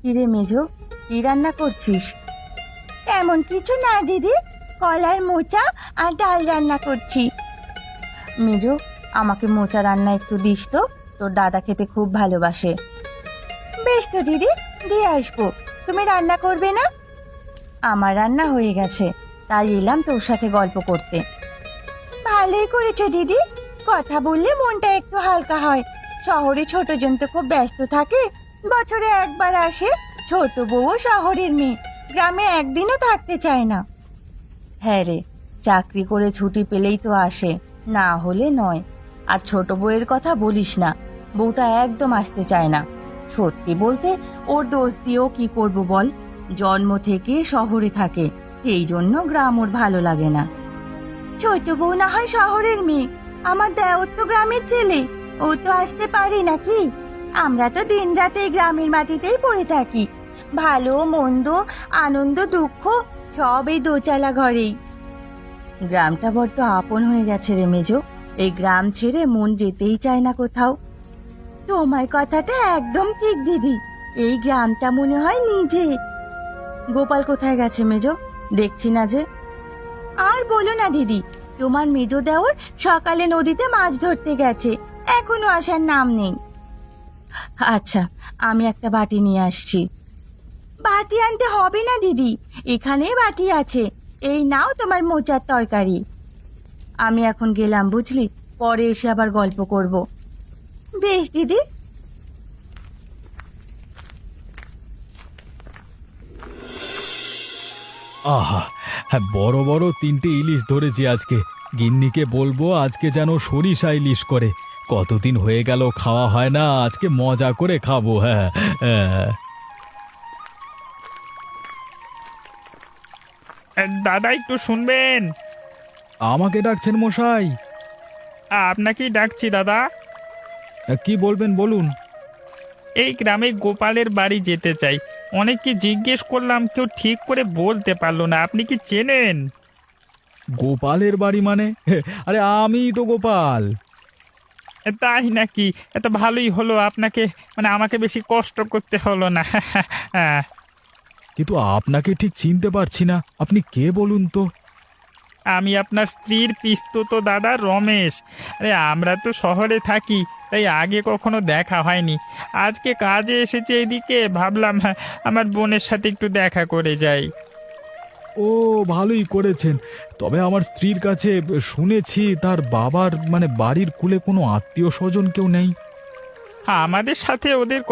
কিরে মেজো, কি রান্না করছিস? তেমন কিছু না দিদি, কলার মোচা আর ডাল রান্না করছি। মেজো, আমাকে মোচা রান্না একটু দিস তো, তোর দাদা খেতে খুব ভালোবাসে। বেশ তো দিদি, দিয়ে আসবো। তুমি রান্না করবে না? আমার রান্না হয়ে গেছে, তাই এলাম তোর সাথে গল্প করতে। ভালোই করেছো দিদি, কথা বললে মনটা একটু হালকা হয়। শহরে ছোটজন তো খুব ব্যস্ত থাকে, বছরে একবার আসে। ছোট বউও শহরের মেয়ে, গ্রামে একদিনও থাকতে চায় না। হ্যাঁ রে, চাকরি করে ছুটি পেলেই তো আসে, না হলে নয়। আর ছোট বউয়ের কথা বলিস না, বউটা একদম আসতে চায় না। সত্যি বলতে ওর দোষ দিয়েও কি করব বল, জন্ম থেকে শহরে থাকে, এই জন্য গ্রাম ওর ভালো লাগে না। ছোট বউ না হয় শহরের মেয়ে, আমার দেওর তো গ্রামের ছেলে, ও তো আসতে পারে নাকি? আমরা তো দিন রাতে গ্রামের মাটিতেই পড়ে থাকি, ভালো মন্দ আনন্দ দুঃখ সব এই দোচালা ঘরেই। গ্রামটা বড্ড আপন হয়ে গেছে রে মেজো, এই গ্রাম ছেড়ে মন যেতেই চায় না কোথাও। তোমার কথাটা একদম ঠিক দিদি, এই গ্রামটা মনে হয় নিজে। গোপাল কোথায় গেছে মেজো, দেখছি না যে। আর বলো না দিদি, তোমার মেজো দেওর সকালে নদীতে মাছ ধরতে গেছে, এখনো আসার নাম নেই। আচ্ছা, আমি একটা বাটি নিয়ে আসছি। বাটি আনতে হবে না দিদি, এখানে বাটি আছে, এই নাও তোমার মোচার তরকারি। আমি এখন গেলাম বুঝলি, পরে এসে আবার গল্প করব। বেশ দিদি। আহা, হ্যাঁ, বড় বড় 3টে ইলিশ ধরেছি আজকে। গিন্নিকে বলবো আজকে যেন সরিষা ইলিশ করে। কতদিন হয়ে গেল খাওয়া হয় না, আজকে মজা করে খাবো। হ্যাঁ, হ্যাঁ। দাদা একটু শুনবেন। আমাকে ডাকছেন মশাই? আপনাকেই ডাকছি দাদা। কি বলবেন বলুন। এই গ্রামে গোপালের বাড়ি যেতে চাই, অনেককে জিজ্ঞেস করলাম, কেউ ঠিক করে বলতে পারলো না। আপনি কি চেনেন? গোপালের বাড়ি মানে? আরে আমিই তো গোপাল। তাই নাকি? এত ভালোই হলো, আপনাকে মানে আমাকে বেশি কষ্ট করতে হলো না। হ্যাঁ, কিন্তু আপনাকে ঠিক চিনতে পারছি না, আপনি কে বলুন তো? আমি আপনার স্ত্রীর পিসতুতো দাদা রমেশ। আরে আমরা তো শহরে থাকি, তাই আগে কখনো দেখা হয়নি। আজকে কাজে এসেছে এইদিকে, ভাবলাম আমার বোনের সাথে একটু দেখা করে যাই। ও, ভালোই করেছেন। তবে আমার স্ত্রীর কাছে শুনেছি তার বাবার মানে বাড়ির কুলে কোনো আত্মীয় স্বজন কেউ নেই। আমাদের সাথে ওদের